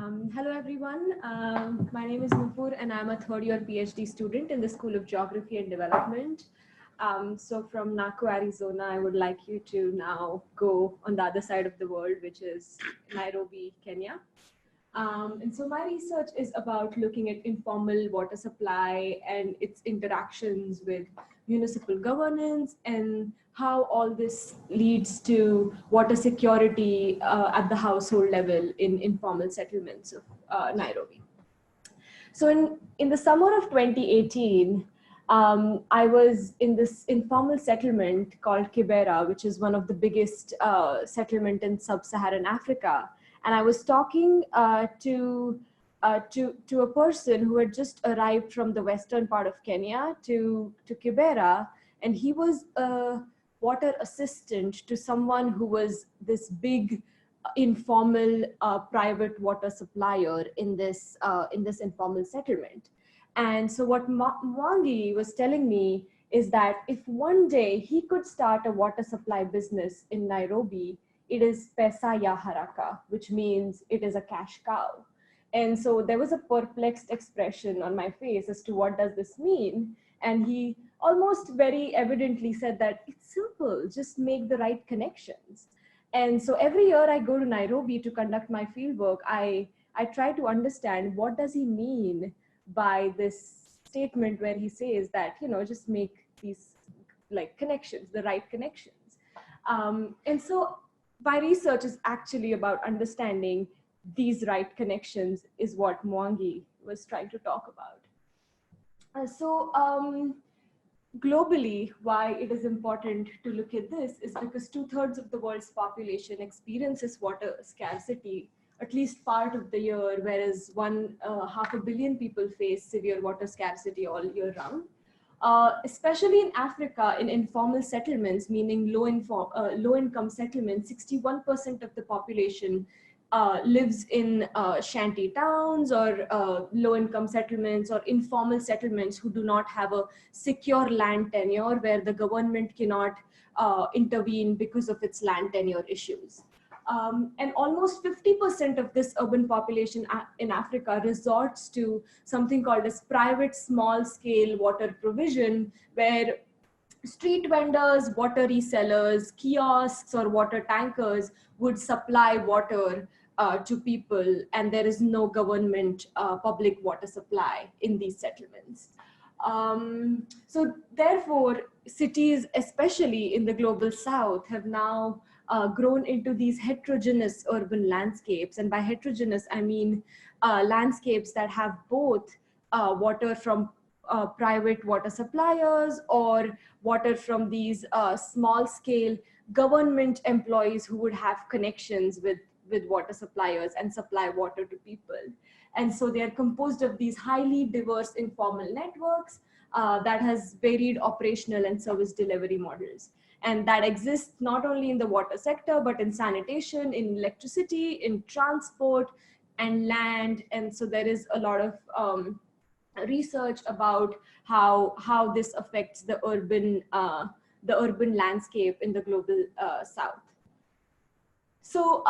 Hello everyone, my name is Nupur and I'm a third year PhD student in the School of Geography and Development. So from Naku, Arizona, I would like you to now go on the other side of the world, which is Nairobi, Kenya. And so my research is about looking at informal water supply and its interactions with municipal governance and how all this leads to water security at the household level in informal settlements of Nairobi. So in the summer of 2018, I was in this informal settlement called Kibera, which is one of the biggest settlement in sub-Saharan Africa. And I was talking to a person who had just arrived from the western part of Kenya to Kibera, and he was a water assistant to someone who was this big informal private water supplier in this informal settlement. And so what Mwangi was telling me is that if one day he could start a water supply business in Nairobi, it is pesa ya haraka, which means it is a cash cow. And so there was a perplexed expression on my face as to what does this mean? And he almost very evidently said that it's simple, just make the right connections. And so every year I go to Nairobi to conduct my fieldwork, I try to understand what does he mean by this statement where he says that, just make these like connections, the right connections. And so my research is actually about understanding these right connections is what Mwangi was trying to talk about. Globally, why it is important to look at this is because 2/3 of the world's population experiences water scarcity at least part of the year, whereas 500 million people face severe water scarcity all year round. Especially in Africa, in informal settlements, meaning low-income settlements, 61% of the population lives in shanty towns or low-income settlements or informal settlements who do not have a secure land tenure where the government cannot intervene because of its land tenure issues. And almost 50% of this urban population in Africa resorts to something called as private small-scale water provision, where street vendors, water resellers, kiosks, or water tankers would supply water to people, and there is no government public water supply in these settlements. So therefore, cities, especially in the global south, have now grown into these heterogeneous urban landscapes. And by heterogeneous, I mean landscapes that have both water from private water suppliers or water from these small-scale government employees who would have connections with water suppliers and supply water to people. And so they are composed of these highly diverse informal networks that has varied operational and service delivery models. And that exists not only in the water sector, but in sanitation, in electricity, in transport, and land. And so there is a lot of research about how this affects the urban landscape in the global south. So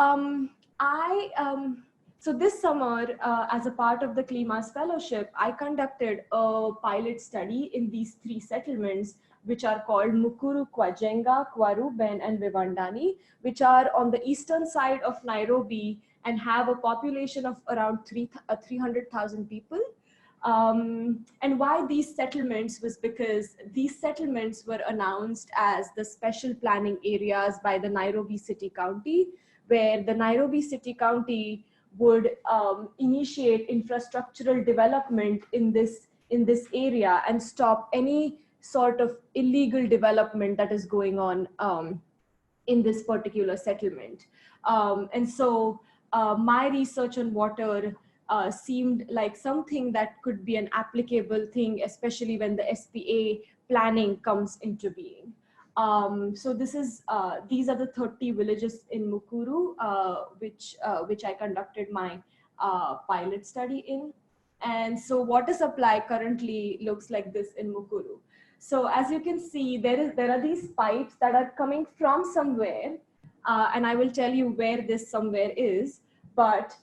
so this summer, as a part of the CLIMAS fellowship, I conducted a pilot study in these 3 settlements, which are called Mukuru, Kwajenga, Kwaruben, and Vivandani, which are on the eastern side of Nairobi and have a population of around 300,000 people. And why these settlements was because these settlements were announced as the special planning areas by the Nairobi City County, where the Nairobi City County would initiate infrastructural development in this area and stop any sort of illegal development that is going on in this particular settlement. And so my research on water seemed like something that could be an applicable thing, especially when the SPA planning comes into being. So this is these are the 30 villages in Mukuru, which I conducted my pilot study in. And so water supply currently looks like this in Mukuru. So as you can see, there are these pipes that are coming from somewhere, and I will tell you where this somewhere is. But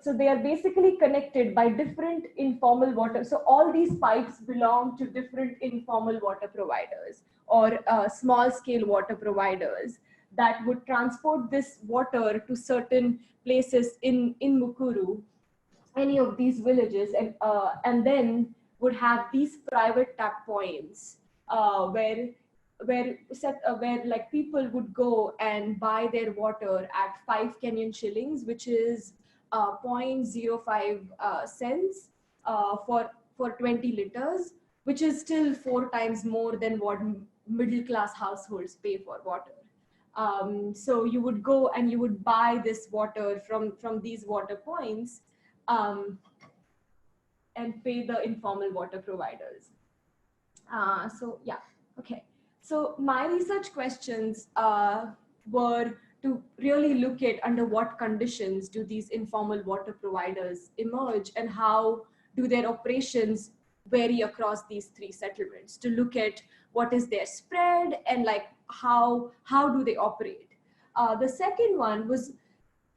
so they are basically connected by different informal water. So all these pipes belong to different informal water providers or small scale water providers that would transport this water to certain places in Mukuru, any of these villages, and then would have these private tap points where like people would go and buy their water at 5 Kenyan shillings, which is 0.05 cents for 20 liters, which is still 4 times more than what middle class households pay for water. So you would go and you would buy this water from these water points, um, and pay the informal water providers. So yeah, okay. So my research questions were to really look at under what conditions do these informal water providers emerge and how do their operations vary across these three settlements, to look at what is their spread and like how do they operate. The second one was,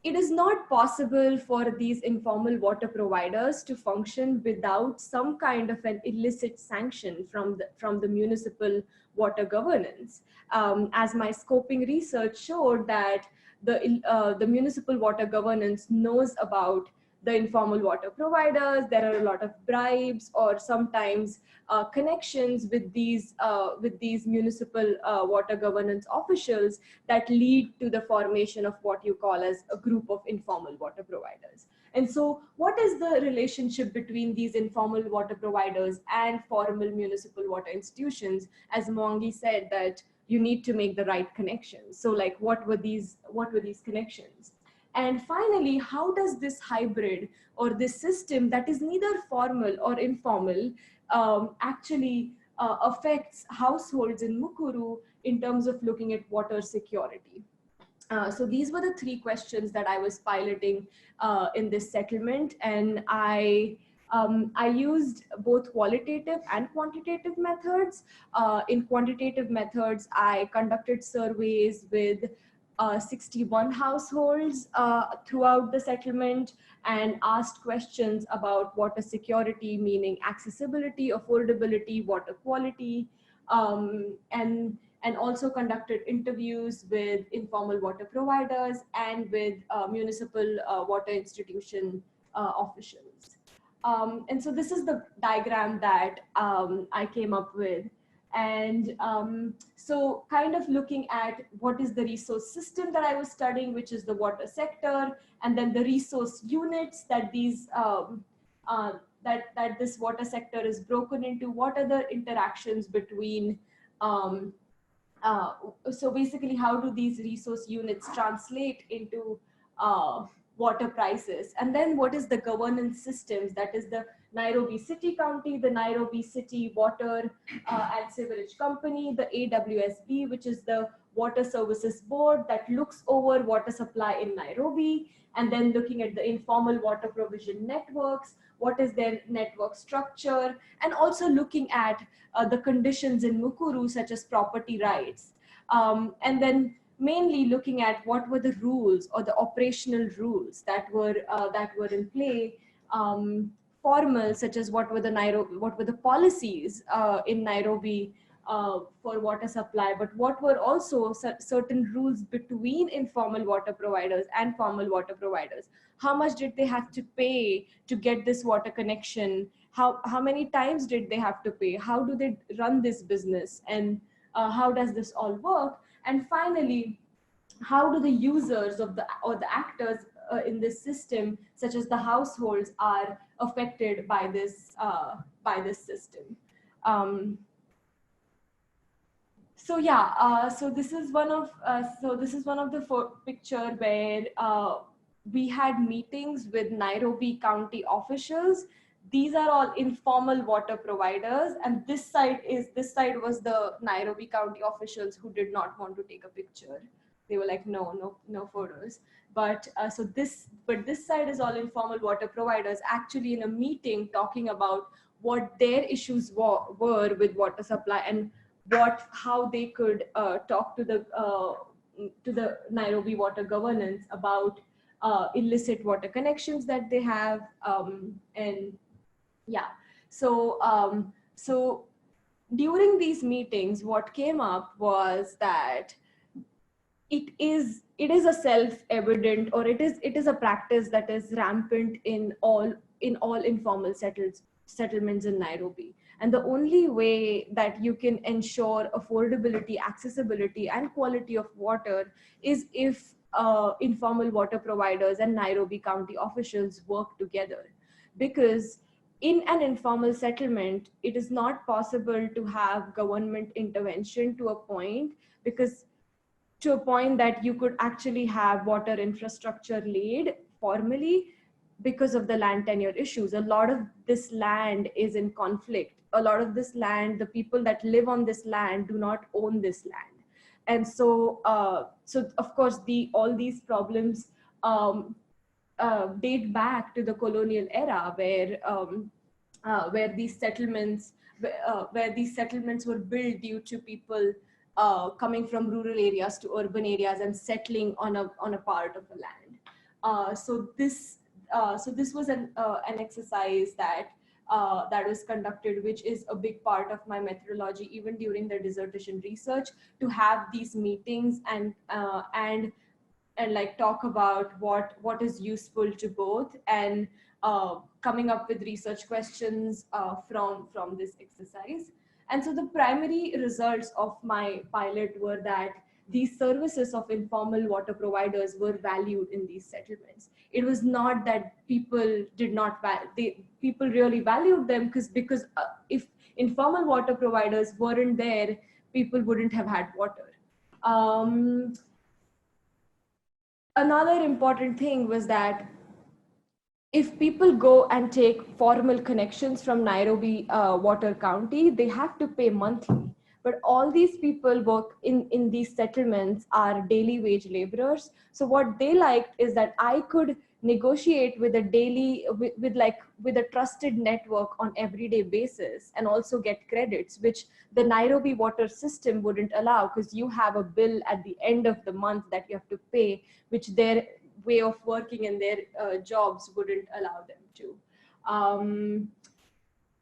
it is not possible for these informal water providers to function without some kind of an illicit sanction from the municipal water governance. As my scoping research showed that the municipal water governance knows about the informal water providers. There are a lot of bribes or sometimes connections with these municipal water governance officials that lead to the formation of what you call as a group of informal water providers. And so what is the relationship between these informal water providers and formal municipal water institutions? As Mwangi said, that you need to make the right connections. So like what were these connections? And finally, how does this hybrid or this system that is neither formal or informal actually affects households in Mukuru in terms of looking at water security? So these were the three questions that I was piloting in this settlement, and I used both qualitative and quantitative methods. In quantitative methods, I conducted surveys with 61 households throughout the settlement and asked questions about water security, meaning accessibility, affordability, water quality, and also conducted interviews with informal water providers and with municipal water institution officials. And so this is the diagram that I came up with. And so kind of looking at what is the resource system that I was studying, which is the water sector, and then the resource units that these that this water sector is broken into. What are the interactions between so basically, how do these resource units translate into water prices? And then what is the governance systems? That is the Nairobi City County, the Nairobi City Water and Sewerage Company, the AWSB, which is the Water Services Board that looks over water supply in Nairobi, and then looking at the informal water provision networks, what is their network structure, and also looking at the conditions in Mukuru, such as property rights. And then mainly looking at what were the rules or the operational rules that were in play, formal, such as what were the policies in Nairobi for water supply, but what were also certain rules between informal water providers and formal water providers. How much did they have to pay to get this water connection? How many times did they have to pay? How do they run this business? And how does this all work? And finally, how do the users of the actors in this system, such as the households, are affected by this system? So yeah, so this is one of the picture where we had meetings with Nairobi County officials. These are all informal water providers, and this side was the Nairobi County officials who did not want to take a picture. They were like, no photos. But this side is all informal water providers actually in a meeting talking about what their issues were with water supply and how they could talk to the Nairobi water governance about illicit water connections that they have, and yeah. So during these meetings, what came up was that it is a self-evident, or it is a practice that is rampant in all informal settlements in Nairobi. And the only way that you can ensure affordability, accessibility, and quality of water is if informal water providers and Nairobi County officials work together. Because in an informal settlement, it is not possible to have government intervention to a point, because to a point that you could actually have water infrastructure laid formally, because of the land tenure issues. A lot of this land is in conflict. A lot of this land, the people that live on this land do not own this land. And so of course all these problems date back to the colonial era, where these settlements were built due to people coming from rural areas to urban areas and settling on a part of the land. So this was an exercise that was conducted, which is a big part of my methodology, even during the dissertation research, to have these meetings and like talk about what is useful to both, and coming up with research questions from this exercise. And so the primary results of my pilot were that these services of informal water providers were valued in these settlements. It was not that people did not people really valued them, because if informal water providers weren't there, people wouldn't have had water. Another important thing was that if people go and take formal connections from Nairobi Water County, they have to pay monthly. But all these people work in these settlements are daily wage laborers. So what they liked is that I could negotiate with a with a trusted network on everyday basis, and also get credits, which the Nairobi water system wouldn't allow, because you have a bill at the end of the month that you have to pay, which their way of working and their jobs wouldn't allow them to.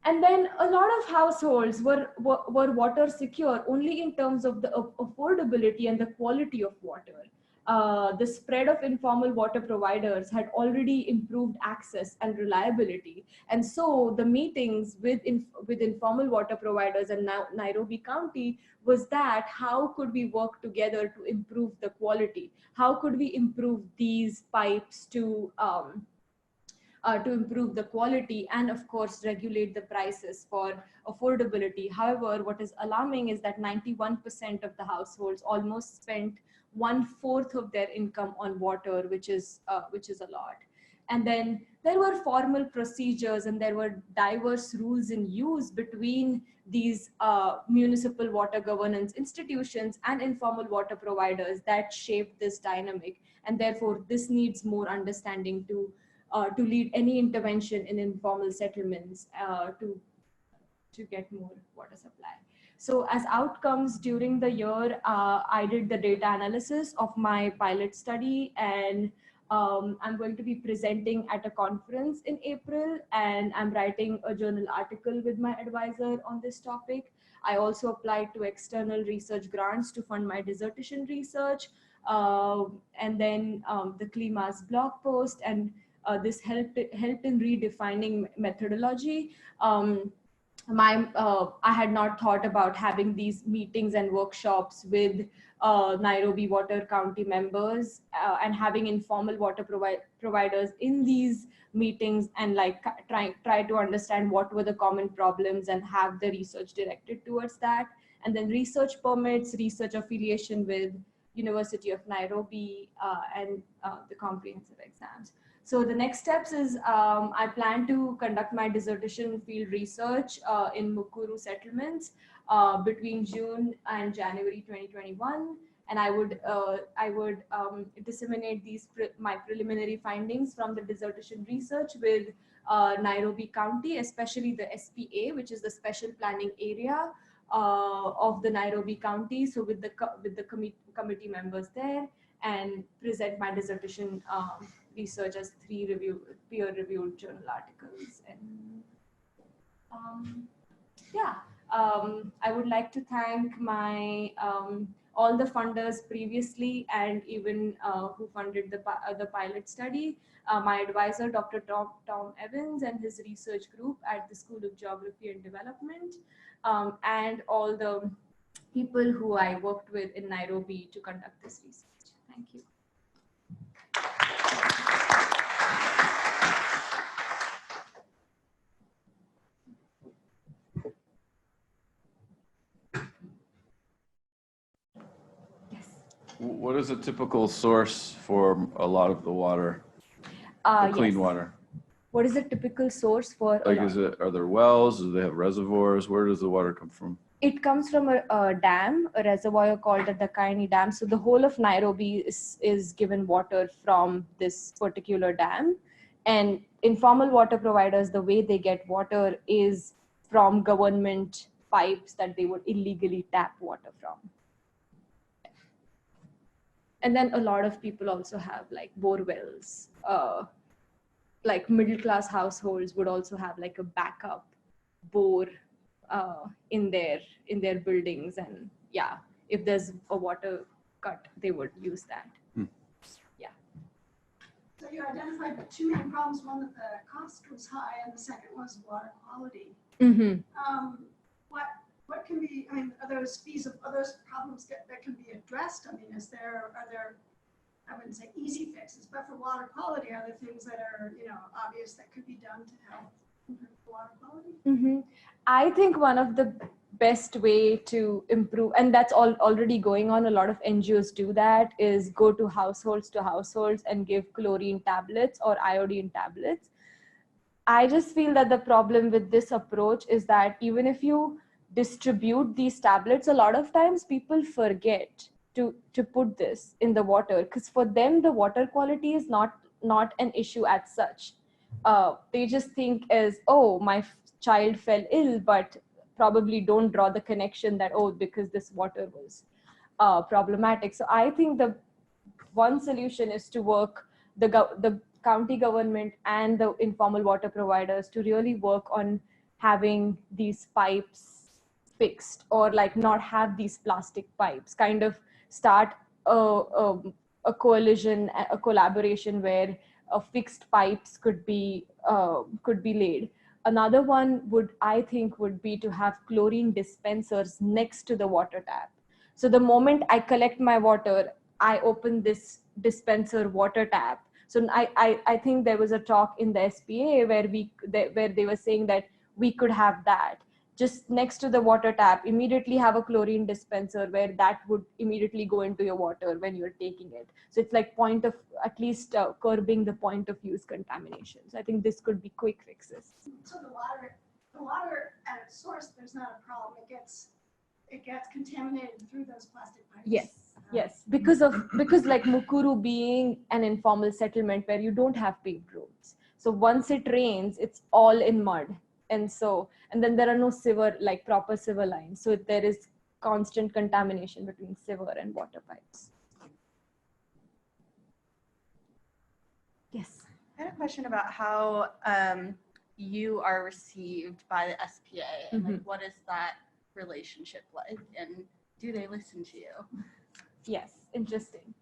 And then a lot of households were water secure only in terms of the affordability and the quality of water. The spread of informal water providers had already improved access and reliability. And so the meetings with informal water providers and now Nairobi County was that how could we work together to improve the quality? How could we improve these pipes to improve the quality, and of course regulate the prices for affordability. However, what is alarming is that 91% of the households almost spent 1/4 of their income on water, which is a lot. And then there were formal procedures and there were diverse rules in use between these municipal water governance institutions and informal water providers that shaped this dynamic. And therefore, this needs more understanding to lead any intervention in informal settlements to get more water supply. So as outcomes during the year, I did the data analysis of my pilot study, and I'm going to be presenting at a conference in April, and I'm writing a journal article with my advisor on this topic. I also applied to external research grants to fund my dissertation research, and then the CLIMAS blog post, and this helped in redefining methodology. I had not thought about having these meetings and workshops with Nairobi Water County members and having informal water providers in these meetings, and like try to understand what were the common problems and have the research directed towards that. And then research permits, research affiliation with University of Nairobi, and the comprehensive exams. So the next steps is I plan to conduct my dissertation field research in Mukuru settlements between June and January 2021, and I would disseminate my preliminary findings from the dissertation research with Nairobi County, especially the SPA, which is the Special Planning Area of the Nairobi County. So with the committee members there, and present my dissertation research as 3 peer-reviewed journal articles. And yeah, I would like to thank my all the funders previously and even who funded the pilot study, my advisor, Dr. Tom Evans, and his research group at the School of Geography and Development, and all the people who I worked with in Nairobi to conduct this research. Thank you. What is a typical source for a lot of the water, the clean water? What is a typical source for? Like, are there wells? Do they have reservoirs? Where does the water come from? It comes from a dam, a reservoir called the Dakaini Dam. So the whole of Nairobi is given water from this particular dam. And informal water providers, the way they get water is from government pipes that they would illegally tap water from. And then a lot of people also have like bore wells. Like middle-class households would also have like a backup bore in their buildings, and yeah, if there's a water cut, they would use that. Yeah. So you identified 2 main problems. One, that the cost was high, and the second was water quality. Mm-hmm. What can be? I mean, are those problems that can be addressed? I mean, are there? I wouldn't say easy fixes, but for water quality, are there things that are obvious that could be done to help improve water quality? Mm-hmm. I think one of the best way to improve, and that's already going on, a lot of NGOs do that, is go to households and give chlorine tablets or iodine tablets. I just feel that the problem with this approach is that even if you distribute these tablets, a lot of times people forget to put this in the water, because for them the water quality is not an issue as such. They just think as, oh, my child fell ill, but probably don't draw the connection that, oh, because this water was problematic. So I think the one solution is to work the county government and the informal water providers to really work on having these pipes fixed, or like not have these plastic pipes, kind of start a coalition, a collaboration where fixed pipes could be laid. Another one I think would be to have chlorine dispensers next to the water tap. So the moment I collect my water, I open this dispenser water tap. So I think there was a talk in the SPA where they were saying that we could have that just next to the water tap, immediately have a chlorine dispenser where that would immediately go into your water when you're taking it. So it's like at least curbing the point of use contamination. So I think this could be quick fixes. So the water at its source, there's not a problem. It gets contaminated through those plastic pipes. Yes, because like Mukuru being an informal settlement where you don't have paved roads. So once it rains, it's all in mud. And then there are no proper sewer lines. So there is constant contamination between sewer and water pipes. Yes. I had a question about how you are received by the SPA, and like, what is that relationship like, and do they listen to you? Yes, interesting.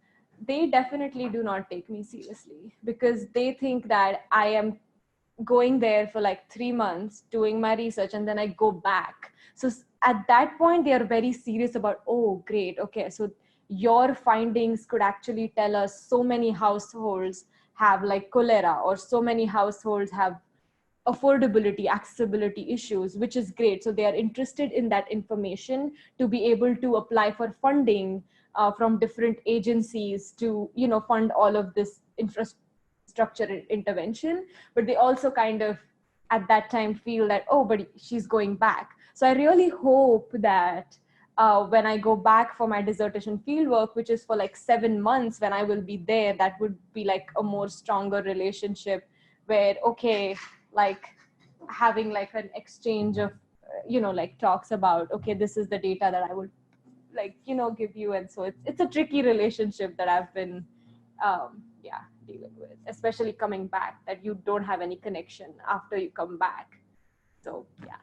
They definitely do not take me seriously, because they think that I am going there for like 3 months doing my research and then I go back. So at that point, they are very serious about, oh, great. Okay, so your findings could actually tell us so many households have like cholera, or so many households have affordability, accessibility issues, which is great. So they are interested in that information to be able to apply for funding from different agencies to, fund all of this infrastructure intervention. But they also kind of at that time feel that, oh, but she's going back. So I really hope that when I go back for my dissertation fieldwork, which is for like 7 months, when I will be there, that would be like a more stronger relationship where, okay, like having like an exchange of, like talks about, okay, this is the data that I would like, give you. And so it's a tricky relationship that I've been, dealing with, especially coming back, that you don't have any connection after you come back. So yeah.